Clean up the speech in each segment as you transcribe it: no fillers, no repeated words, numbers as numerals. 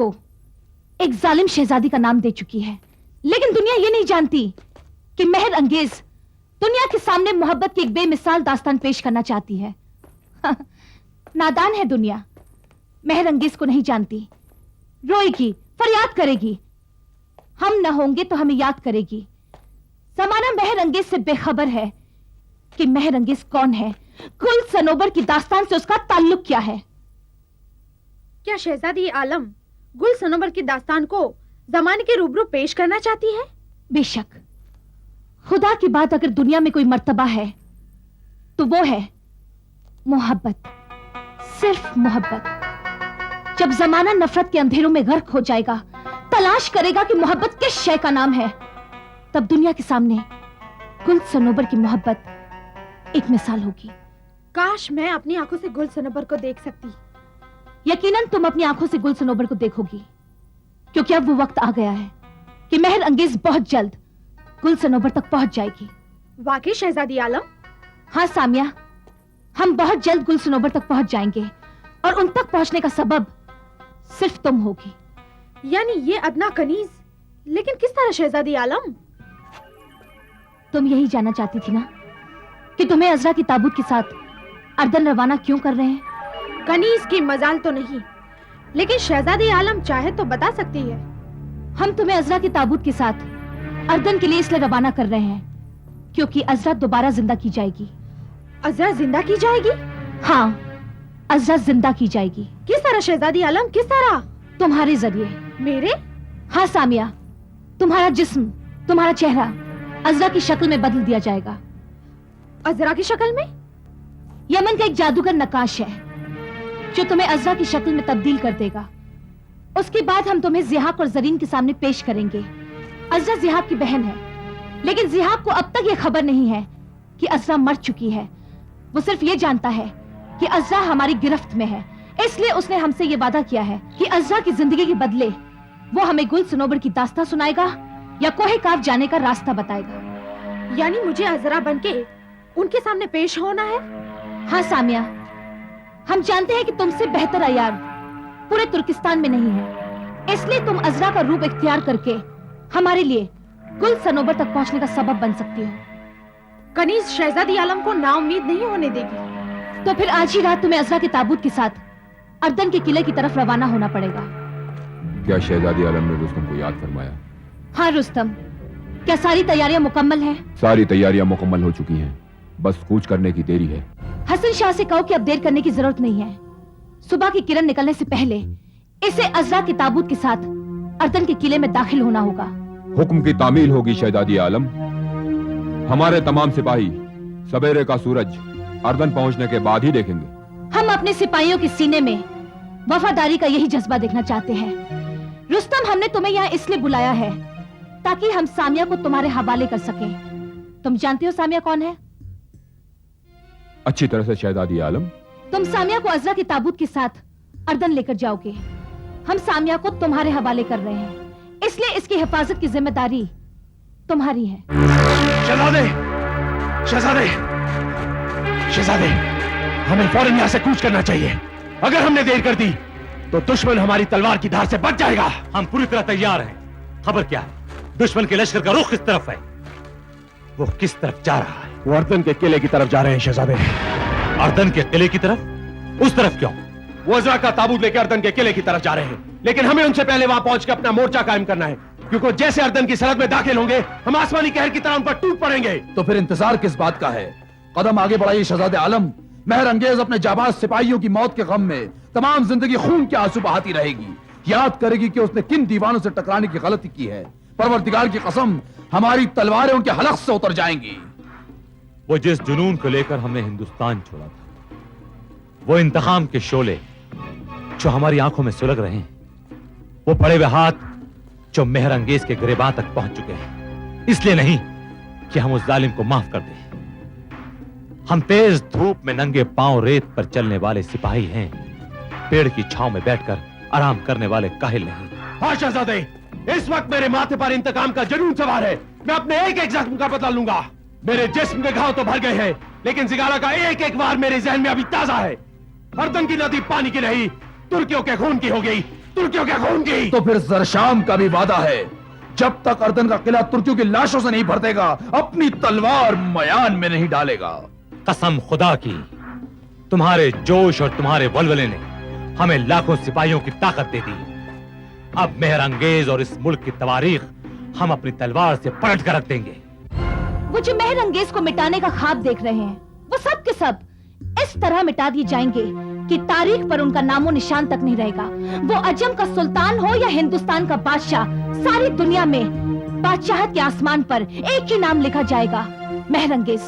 को एक जालिम शहजादी का नाम दे चुकी है, लेकिन दुनिया ये नहीं जानती कि मेहर अंगेज दुनिया के सामने मोहब्बत की एक बेमिसाल दास्तान पेश करना चाहती है। नादान है दुनिया, मेहर अंगेज को नहीं जानती। रोएगी, फरियाद करेगी, हम न होंगे तो हमें याद करेगी। जमाना मेहर अंगेज से बेखबर है कि मेहर अंगेज कौन है, गुल सनोबर की दास्तान से उसका ताल्लुक क्या है। क्या शहजादी आलम गुल सनोबर की दास्तान को जमाने के रूबरू पेश करना चाहती है? बेशक, खुदा की बात अगर दुनिया में कोई मर्तबा है तो वो है मोहब्बत, सिर्फ मोहब्बत। जब जमाना नफरत के अंधेरों में गर्क हो जाएगा, तलाश करेगा कि मोहब्बत किस शय का नाम है, तब दुनिया के सामने गुल सनोबर की मोहब्बत एक मिसाल होगी। काश मैं अपनी आंखों से गुल सनोबर को देख सकती। यकीनन तुम अपनी आंखों से गुल सनोबर को देखोगी, क्योंकि अब वो वक्त आ गया है कि मेहर अंगेज बहुत जल्द गुल सनोबर तक पहुंच जाएगी। वाकई शहजादी आलम? हाँ सामिया, हम बहुत जल्द गुल सनोबर तक पहुंच जाएंगे और उन तक पहुंचने का सबब सिर्फ तुम होगी। यानी ये अदना कनीज, लेकिन किस तरह शहजादी आलम? तुम यही जानना चाहती थी ना कि तुम्हें अजरा की ताबूत के साथ अर्दन रवाना क्यों कर रहे हैं? कनीज की मजाल तो नहीं, लेकिन शहजादी आलम चाहे तो बता सकती है। हम तुम्हें अजरा की ताबूत के साथ अर्दन के लिए इसलिए रवाना कर रहे हैं क्योंकि अजरा दोबारा जिंदा की जाएगी। अजरा जिंदा की जाएगी? हाँ, अजरा जिंदा की जाएगी। किस तरह शहजादी आलम, किस तरह? तुम्हारे जरिए। मेरे? हाँ सामिया, तुम्हारा जिस्म, तुम्हारा चेहरा अजरा की शक्ल में बदल दिया जाएगा। अजरा की शक्ल में? यमन का एक जादूगर नक्काश है जो तुम्हें अजरा की शक्ल में तब्दील कर देगा। उसके बाद हम तुम्हें जिहाक और जरीन के सामने पेश करेंगे। अजरा जिहाक की बहन है, लेकिन जिहाक को अब तक यह खबर नहीं है कि अजरा मर चुकी है। वो सिर्फ ये जानता है कि अजरा हमारी गिरफ्त में है, इसलिए उसने हमसे ये वादा किया है कि अजरा की जिंदगी के बदले वो हमें गुल सनोबर की दास्तां सुनाएगा या कोहे काफ जाने का रास्ता बताएगा। यानी मुझे अजरा बनके उनके सामने पेश होना है? हाँ सामिया, हम जानते हैं कि तुमसे बेहतर अयार पूरे तुर्किस्तान में नहीं है, इसलिए तुम अजरा का रूप इख्तियार करके हमारे लिए गुल सनोबर तक पहुंचने का सबब बन सकती हो। कनीज शहजादी आलम को नाउम्मीद नहीं होने देगी। तो फिर आज ही रात तुम्हें अजरा के ताबूत के साथ अर्दन के किले की तरफ रवाना होना पड़ेगा। क्या शहजादी आलम ने रुस्तम को याद फरमाया? हाँ रुस्तम, क्या सारी तैयारियां मुकम्मल हैं? सारी तैयारियां मुकम्मल हो चुकी हैं, बस कूच करने की देरी है। हसन शाह से कहो कि अब देर करने की जरूरत नहीं है। सुबह की किरण निकलने से पहले इसे अजरा के ताबूत के साथ अर्दन के किले में दाखिल होना होगा। हुक्म की तामील होगी शहजादी आलम। हमारे तमाम सिपाही सवेरे का सूरज अर्दन पहुंचने के बाद ही देखेंगे। हम अपने सिपाहियों के सीने में वफादारी का यही जज्बा देखना चाहते हैं। रुस्तम, हमने तुम्हें यहाँ इसलिए बुलाया है ताकि हम सामिया को तुम्हारे हवाले कर सकें। तुम जानते हो सामिया कौन है? अच्छी तरह से शहजादी आलम। तुम सामिया को अजरा के ताबूत के साथ अर्दन लेकर जाओगे। हम सामिया को तुम्हारे हवाले कर रहे हैं, इसलिए इसकी हिफाजत की जिम्मेदारी तुम्हारी है। शहजादे, शहजादे, शहजादे, हमें फौरन यहाँ से कूच करना चाहिए। अगर हमने देर कर दी तो दुश्मन हमारी तलवार की धार से बच जाएगा। हम पूरी तरह तैयार हैं। खबर क्या है? दुश्मन के लश्कर का रुख किस तरफ है? वो किस तरफ जा रहा है? वो अर्दन के किले की तरफ जा रहे हैं शहजादे। अर्दन के किले की तरफ? उस तरफ क्यों? वो अजरा का ताबूत लेकर अर्दन के किले की तरफ जा रहे हैं, लेकिन हमें उनसे पहले वहां पहुंचकर अपना मोर्चा कायम करना है, क्योंकि जैसे अर्दन की सरहद में दाखिल होंगे हम आसमानी कहर की तरह उन पर टूट पड़ेंगे। तो फिर इंतजार किस बात का है? कदम आगे बढ़ाइए शहजादे आलम। मेहर अंगेज अपने जाबाज सिपाहियों की मौत के गम में तमाम जिंदगी खून के आंसू बहाती रहेगी। याद करेगी कि उसने किन दीवानों से टकराने की गलती की है। परवरदिगार की कसम, हमारी तलवारें उनके हलक से उतर जाएंगी। वो जिस जुनून को लेकर हमने हिंदुस्तान छोड़ा था, वो इंतकाम के शोले जो हमारी आंखों में सुलग रहे हैं, वो पड़े हुए हाथ जो मेहर अंगेज के गिरेबां तक पहुंच चुके हैं, इसलिए नहीं कि हम उस जालिम को माफ कर दें। हम तेज धूप में नंगे पांव रेत पर चलने वाले सिपाही हैं, पेड़ की छांव में बैठकर आराम करने वाले काहिल नहीं। हाँ शहजादे, इस वक्त मेरे माथे पर इंतकाम का जुनून सवार है। मैं अपने एक एक जख्म का बदला लूंगा। मेरे जिस्म के घाव तो भर गए हैं, लेकिन जिगारा का एक एक वार मेरे जहन में अभी ताजा है। अर्दन की नदी पानी की नहीं, तुर्कियों के खून की हो गई। तुर्कियों के खून की। तो फिर जरशाम का भी वादा है, जब तक अर्दन का किला तुर्कियों की लाशों से नहीं भर देगा, अपनी तलवार मयान में नहीं डालेगा। कसम खुदा की, तुम्हारे जोश और तुम्हारे वलवले ने हमें लाखों सिपाहियों की ताकत दे दी। अब मेहर अंगेज और इस मुल्क की तवारीख हम अपनी तलवार से पलट कर रख देंगे। वो जो मेहर अंगेज को मिटाने का ख्वाब देख रहे हैं, वो सब के सब इस तरह मिटा दिए जाएंगे कि तारीख पर उनका नामो निशान तक नहीं रहेगा। वो अजम का सुल्तान हो या हिंदुस्तान का बादशाह, सारी दुनिया में बादशाहत के आसमान पर एक ही नाम लिखा जाएगा, मेहर अंगेज,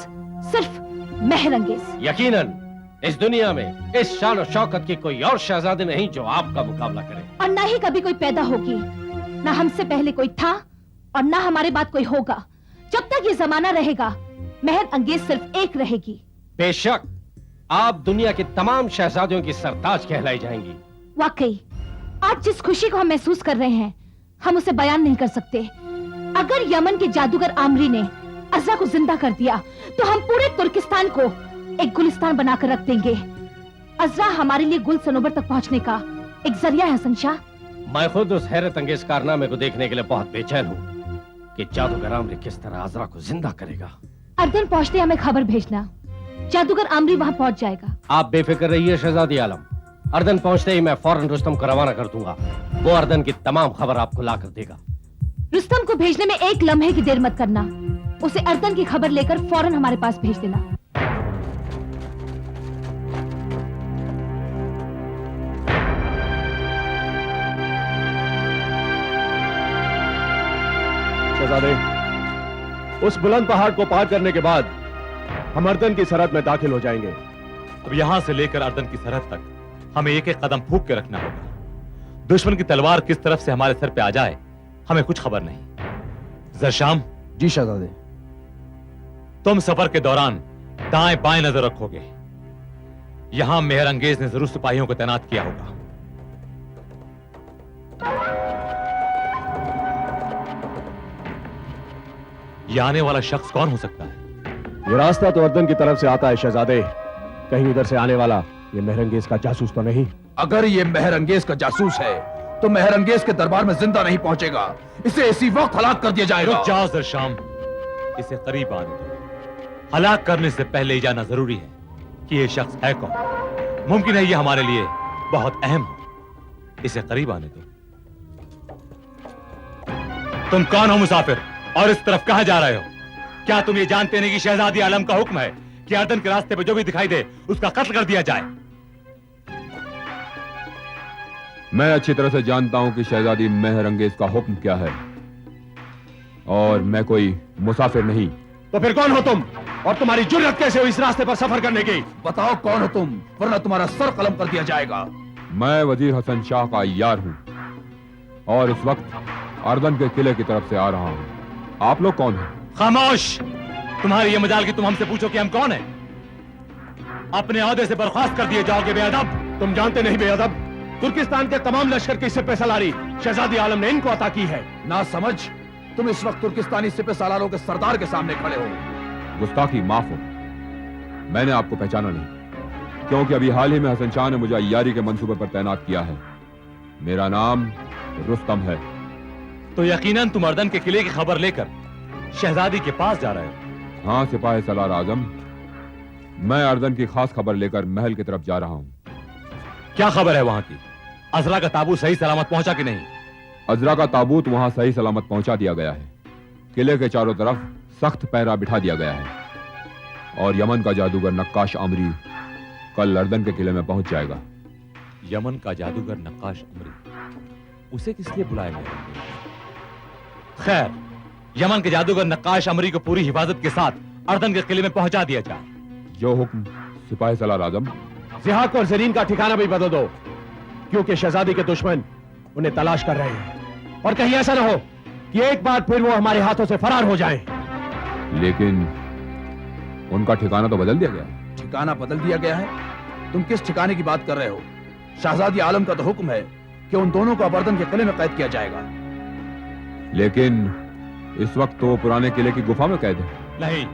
सिर्फ मेहर अंगेज। यकीनन इस दुनिया में इस शान और शौकत की कोई और शहजादी नहीं जो आपका मुकाबला करे। और ना ही कभी कोई पैदा होगी, ना हमसे पहले कोई था और ना हमारे बाद कोई होगा। जब तक ये जमाना रहेगा, मेहर अंगेज सिर्फ एक रहेगी। बेशक आप दुनिया की तमाम शहजादियों की सरताज कहलाई जाएंगी। वाकई आज जिस खुशी को हम महसूस कर रहे हैं, हम उसे बयान नहीं कर सकते। अगर यमन के जादूगर आमरी ने अज़रा को जिंदा कर दिया, तो हम पूरे तुर्किस्तान को एक गुलिस्तान बनाकर रख देंगे। अज़रा हमारे लिए गुल सनोबर तक पहुंचने का एक जरिया है हसन शाह। मैं खुद उस हैरत अंगेज कारनामे को देखने के लिए बहुत बेचैन हूँ कि जादूगर आमरी किस तरह अज़रा को जिंदा करेगा। अर्दन पहुंचते हमें खबर भेजना, जादूगर आमरी वहां पहुंच जाएगा। आप बेफिक्र रहिए शहजादी आलम, अर्दन पहुंचते ही मैं फौरन रुस्तम को रवाना कर दूंगा। वो अर्दन की तमाम खबर आपको ला कर देगा। रुस्तम को भेजने में एक लम्हे की देर मत करना, उसे अर्दन की खबर लेकर फौरन हमारे पास भेज देना। शहजादे, उस बुलंद पहाड़ को पार करने के बाद हम अर्दन की सरहद में दाखिल हो जाएंगे। अब यहां से लेकर अर्दन की सरहद तक हमें एक एक कदम फूंक के रखना होगा। दुश्मन की तलवार किस तरफ से हमारे सर पे आ जाए, हमें कुछ खबर नहीं। जरशाम जी शहजादे। तुम सफर के दौरान दाएं बाएं नजर रखोगे। यहां मेहर अंगेज ने जरूर सिपाहियों को तैनात किया होगा। यह आने वाला शख्स कौन हो सकता है? ये रास्ता तो अर्दन की तरफ से आता है शहजादे। कहीं उधर से आने वाला ये मेहर अंगेज का जासूस तो नहीं? अगर ये मेहर अंगेज का जासूस है, तो मेहर अंगेज के दरबार में जिंदा नहीं पहुंचेगा। इसे इसी वक्त हलाक कर दिया जाएगा। रुक जाओ जरशाम, इसे करीब आने दो। हलाक करने से पहले ये जानना जरूरी है कि ये शख्स है कौन। मुमकिन है ये हमारे लिए बहुत अहम हो। इसे करीब आने दो। तुम कौन हो मुसाफिर, और इस तरफ कहां जा रहे हो? क्या तुम ये जानते नहीं कि शहजादी आलम का हुक्म है कि अर्दन के रास्ते पर जो भी दिखाई दे उसका कत्ल कर दिया जाए? मैं अच्छी तरह से जानता हूं कि शहजादी मेहर अंगेज का हुक्म क्या है, और मैं कोई मुसाफिर नहीं। तो फिर कौन हो तुम, और तुम्हारी जुर्रत कैसे हुई इस रास्ते पर सफर करने की? बताओ कौन हो तुम, वरना तुम्हारा सर कलम कर दिया जाएगा। मैं वजीर हसन शाह का यार हूं, और इस वक्त अर्दन के किले की तरफ से आ रहा हूं। आप लोग कौन हैं? खामोश! तुम्हारी ये मजाल कि तुम हमसे पूछो कि हम कौन हैं? अपने ओहदे से बर्खास्त कर दिए जाओगे बेअदब। तुम जानते नहीं बेअदब, तुर्किस्तान के तमाम लश्कर की सिपह सलारी शहजादी आलम ने इनको अता की है। ना समझ, तुम इस वक्त तुर्किस्तानी सिपह सालारों के सरदार के सामने खड़े हो। गुस्ताखी माफ हो, मैंने आपको पहचाना नहीं, क्योंकि अभी हाल ही में हसन शाह ने मुझे अय्यारी के मंसूबे पर तैनात किया है। मेरा नाम रुस्तम है। तो यकीनन तुम अर्दन के किले की खबर लेकर शहजादी के पास जा रहे हो? हाँ सिपाही सलार आजम, मैं अर्दन की खास खबर लेकर महल की तरफ जा रहा हूँ। क्या खबर है वहां की? अज़रा का ताबूत सही सलामत पहुंचा कि नहीं? अज़रा का ताबूत वहां सही सलामत पहुंचा दिया गया है। किले के चारों तरफ सख्त पहरा बिठा दिया गया है, और यमन का जादूगर नक्काश आमरी कल अर्दन के किले में पहुंच जाएगा। यमन का जादूगर नक्काश आमरी, उसे किस लिए बुलाया गया? खैर, यमन के जादूगर नक्काश आमरी को पूरी हिफाजत के साथ अर्दन के किले में पहुंचा दिया जाए। जो हुक्म सिपाही सलार आजम। जिहाक और जरीन का ठिकाना भी बदल दो, क्योंकि शहजादी के दुश्मन उन्हें तलाश कर रहे हैं, और कहीं ऐसा ना हो कि एक बार फिर वो हमारे हाथों से फरार हो जाएं। लेकिन उनका ठिकाना तो बदल दिया गया है। ठिकाना बदल दिया गया है? तुम किस ठिकाने की बात कर रहे हो? शहजादी आलम का तो हुक्म है कि उन दोनों को अर्दन के किले में कैद किया जाएगा। लेकिन इस वक्त तो वो पुराने किले की गुफा में कैद है। नहीं,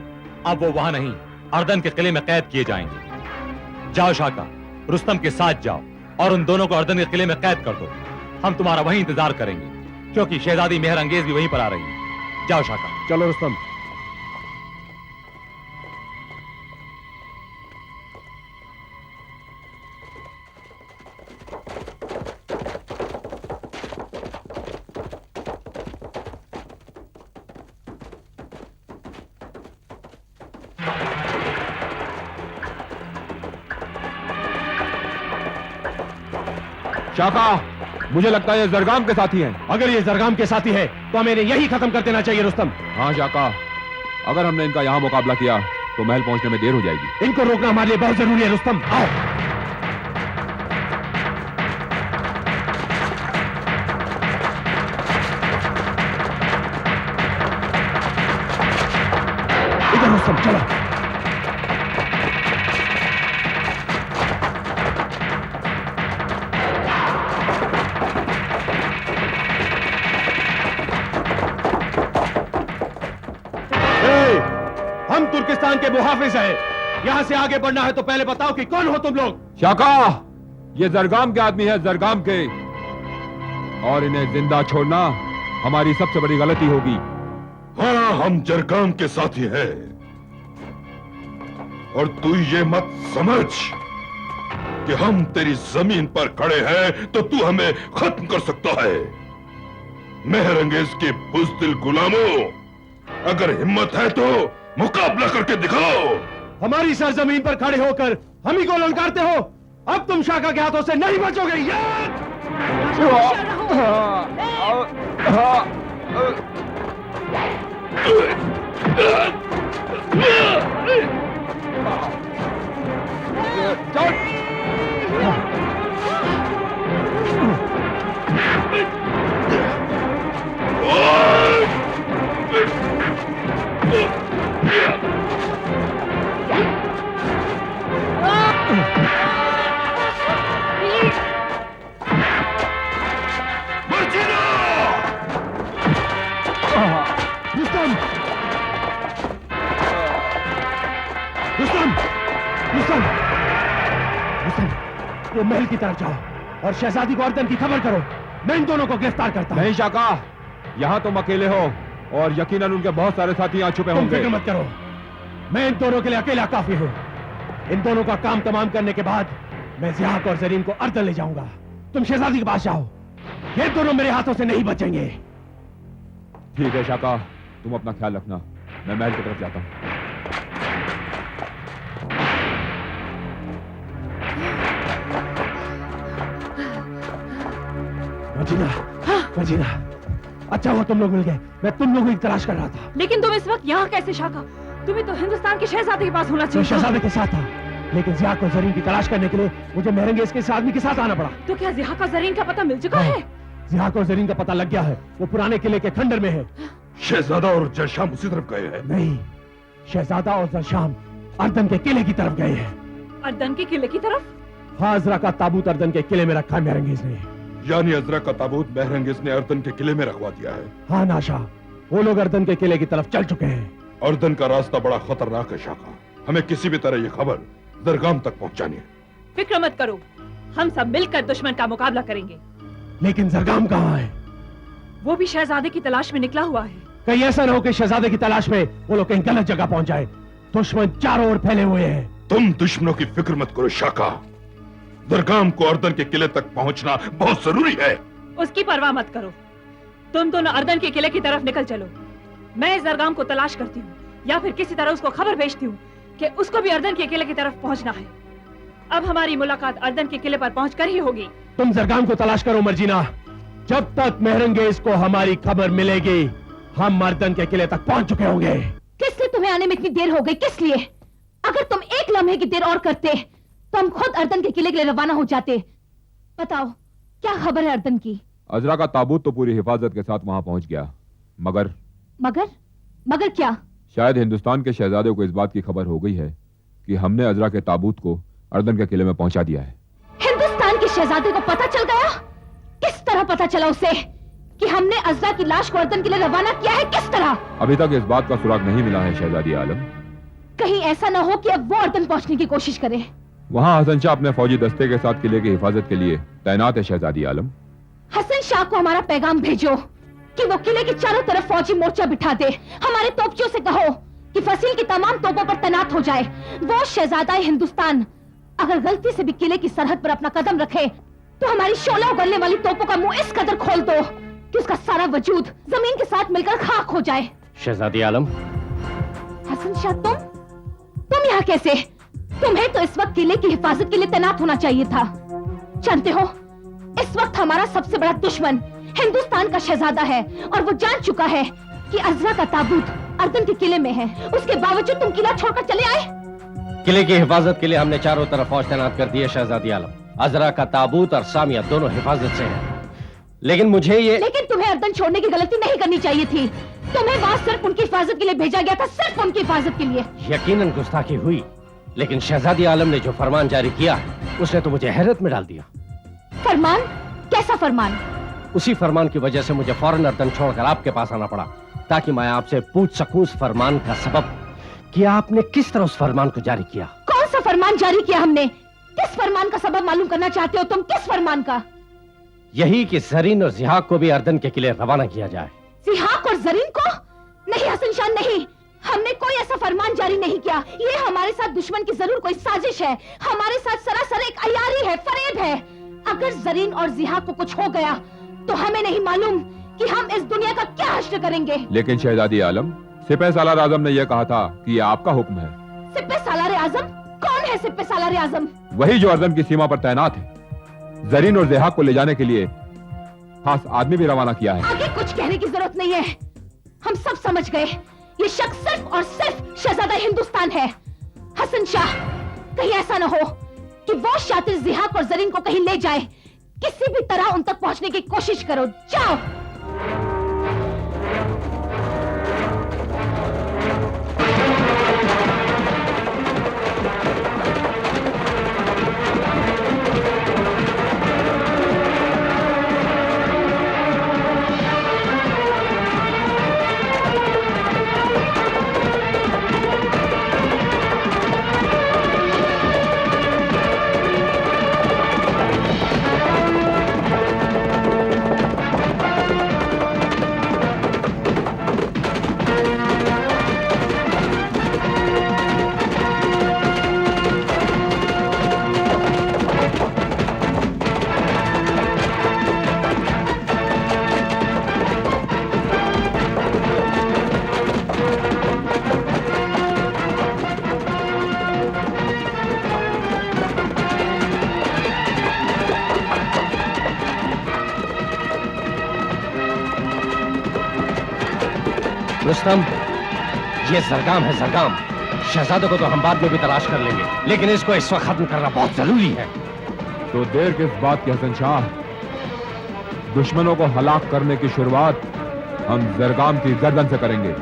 अब वो वहां नहीं, अर्दन के किले में कैद किए जाएंगे। जाओ शाका, रुस्तम के साथ जाओ और उन दोनों को अर्दन के किले में कैद कर दो। हम तुम्हारा वहीं इंतजार करेंगे, क्योंकि शहजादी मेहर अंगेज भी वहीं पर आ रही है। जाओ शाका। चलो रुस्तम। शाका, मुझे लगता है ये जरगाम के साथी हैं। अगर ये जरगाम के साथी है तो हमें इन्हें यही खत्म कर देना चाहिए रुस्तम। हाँ शाका, अगर हमने इनका यहाँ मुकाबला किया तो महल पहुंचने में देर हो जाएगी। इनको रोकना हमारे लिए बहुत जरूरी है रुस्तम। आओ। इधर रुस्तम, चलो। हम तुर्किस्तान के मुहाफिज हैं। यहां से आगे बढ़ना है तो पहले बताओ कि कौन हो तुम लोग। शाका, ये जरगाम के आदमी है, जरगाम के, और इन्हें जिंदा छोड़ना हमारी सबसे बड़ी गलती होगी। हाँ, हम जरगाम के साथी हैं, और तू ये मत समझ कि हम तेरी जमीन पर खड़े हैं तो तू हमें खत्म कर सकता है। मेहरंगेज के बुज़दिल गुलामों, अगर हिम्मत है तो मुकाबला करके दिखाओ। हमारी सरजमीन पर खड़े होकर हम ही को ललकारते हो। अब तुम शाका के हाथों से नहीं बचोगे। रुस्तम, रुस्तम, रुस्तम, रुस्तम, ये महल की तरफ जाओ और शहजादी को अर्दन की खबर करो। मैं इन दोनों को गिरफ्तार करता हूं। नहीं शाका, यहाँ तुम अकेले हो और यकीनन उनके बहुत सारे साथी यहाँ छुपे तुम होंगे। फिक्र मत करो, मैं इन दोनों के लिए अकेला काफी हूँ। इन दोनों का काम तमाम करने के बाद मैं ज़िहाक और जरीन को अर्दन ले जाऊंगा। तुम शहजादी के पास जाओ, ये दोनों मेरे हाथों से नहीं बचेंगे। ठीक है शाका, तुम अपना ख्याल रखना, मैं महल की तरफ जाता हूँ। मर्जीना, मर्जीना, अच्छा हुआ तुम लोग मिल गए। मैं तुम लोगों की तलाश कर रहा था। लेकिन तुम इस वक्त यहाँ कैसे शाका? तुम्हें तो हिंदुस्तान के शहजादे के पास होना मैं चाहिए। शहजादे के साथ था, लेकिन ज़िहाक और जरीन की तलाश करने के लिए मुझे मेहरंगेज के इस आदमी के साथ आना पड़ा। तो क्या ज़िहाक और जरीन का पता मिल चुका है? ज़िहाक और जरीन का पता लग गया है, वो पुराने किले के खंडर में है। शहजादा और जरशाम उसी तरफ गए हैं। नहीं, शहजादा और जरशाम अर्दन के किले की तरफ गए हैं। अर्दन के किले की तरफ? हाँ, अजरा का ताबूत अर्दन के किले में रखा है मेहरंगेज ने। यानी अजरा का ताबूत मेहरंगेज ने अर्दन के किले में रखवा दिया है। हाँ नाशा, वो लोग अर्दन के किले की तरफ चल चुके हैं। अर्दन का रास्ता बड़ा खतरनाक है शाका, हमें किसी भी तरह ये खबर दरगाम तक पहुंचानी है। फिक्र मत करो, हम सब मिलकर दुश्मन का मुकाबला करेंगे। लेकिन जरगाम कहाँ है? वो भी शहजादे की तलाश में निकला हुआ है। कहीं ऐसा न हो कि शहजादे की तलाश में वो लोग कहीं गलत जगह पहुंच जाए। दुश्मन चारों ओर फैले हुए हैं। तुम दुश्मनों की फिक्र मत करो शाका, दरगाम को अर्दन के किले तक पहुंचना बहुत जरूरी है। उसकी परवाह मत करो, तुम दोनों अर्दन के किले की तरफ निकल चलो। मैं इस दरगाम को तलाश करती हूँ, या फिर किसी तरह उसको खबर भेजती हूँ कि उसको भी अर्दन के किले की तरफ पहुंचना है। अब हमारी मुलाकात अर्दन के किले पर पहुंचकर ही होगी। तुम जरगाम को तलाश करो मर्जीना, जब तक मेहरंगेज को हमारी खबर मिलेगी हम अर्दन के किले तक पहुंच चुके होंगे। किस लिए तुम्हें आने में इतनी देर हो गई? किस लिए? अगर तुम एक लम्हे की देर और करते तो हम खुद अर्दन के किले के लिए रवाना हो जाते। बताओ, क्या खबर है अर्दन की? अजरा का ताबूत तो पूरी हिफाजत के साथ वहां पहुंच गया, मगर मगर क्या? शायद हिंदुस्तान के शहजादे को इस बात की खबर हो गई है कि हमने अजरा के ताबूत को अर्दन के किले में पहुंचा दिया है। हिंदुस्तान के शहजादे को पता चल गया? किस तरह पता चला उसे कि हमने अजरा की लाश को अर्दन के लिए रवाना किया है? किस तरह? अभी तक इस बात का सुराग नहीं मिला है शहजादी आलम। कहीं ऐसा न हो कि अब वो अर्दन पहुंचने की कोशिश करे। वहां हसन शाह अपने फौजी दस्ते के साथ किले की हिफाजत के लिए तैनात है शहजादी आलम। हसन शाह को हमारा पैगाम भेजो कि वो किले के चारों तरफ फौजी मोर्चा बिठा दे। हमारे तोपचियों से कहो कि फसील की तमाम तोपों पर तैनात हो जाए। वो शहजादा हिंदुस्तान अगर गलती से भी किले की सरहद पर अपना कदम रखे तो हमारी शोला उगलने वाली तोपों का मुंह इस कदर खोल दो कि उसका सारा वजूद जमीन के साथ मिलकर खाक हो जाए। शहजादी आलम, हसन शाह, तुम यहाँ कैसे? तुम्हें तो इस वक्त किले की हिफाजत के लिए तैनात होना चाहिए था। जानते हो, इस वक्त हमारा सबसे बड़ा दुश्मन हिंदुस्तान का शहजादा है और वो जान चुका है कि अज़रा का ताबूत अर्दन के किले में है। उसके बावजूद तुम किला छोड़कर चले आए। किले की हिफाजत के लिए हमने चारों तरफ फौज तैनात कर दी है शहजादी आलम। अज़रा का ताबूत और सामिया दोनों हिफाजत से हैं। लेकिन तुम्हें अर्दन छोड़ने की गलती नहीं करनी चाहिए थी। तुम्हें वहाँ सिर्फ उनकी हिफाजत के लिए भेजा गया था, सिर्फ उनकी हिफाजत के लिए। यकीनन गुस्ताखी हुई, लेकिन शहजादी आलम ने जो फरमान जारी किया है उसने तो मुझे हैरत में डाल दिया। फरमान? कैसा फरमान? उसी फरमान की वजह से मुझे फौरन अर्दन छोड़कर आपके पास आना पड़ा, ताकि मैं आपसे पूछ सकूं उस फरमान का सबब कि आपने किस तरह उस फरमान को जारी किया। कौन सा फरमान जारी किया हमने? किस फरमान का सबब मालूम करना चाहते हो तुम? किस फरमान का? यही कि जरीन और जिहाक को भी अर्दन के किले रवाना किया जाए। जिहाक और जरीन को? नहीं हसन शाह, नहीं, हमने कोई ऐसा फरमान जारी नहीं किया। ये हमारे साथ दुश्मन की जरूर कोई साजिश है। हमारे साथ सरासर एक अयारी है, फरेब है। अगर जरीन और जिहाक को कुछ हो गया तो हमें नहीं मालूम कि हम इस दुनिया का क्या हश्र करेंगे। लेकिन शहजादी आलम, सिपह सालार आजम ने यह कहा था कि यह आपका हुक्म है। सिपह सालार आजम? कौन है सिपह सालार आजम? वही जो अर्दन की सीमा पर तैनात है। जरीन और जिहाक को ले जाने के लिए खास आदमी भी रवाना किया है। आगे कुछ कहने की जरूरत नहीं है, हम सब समझ गए। ये शख्स सिर्फ और सिर्फ शहजादा हिंदुस्तान है। हसन शाह, कहीं ऐसा न हो कि वो शातिर जिहाक और जरीन को कहीं ले जाए। किसी भी तरह उन तक पहुंचने की कोशिश करो। जाओ। रुस्तम, ये जरगाम है, जरगाम। शहजादे को तो हम बाद में भी तलाश कर लेंगे, लेकिन इसको इस वक्त खत्म करना बहुत जरूरी है। तो देर किस बात की हसन शाह, दुश्मनों को हलाक करने की शुरुआत हम जरगाम की गर्दन से करेंगे।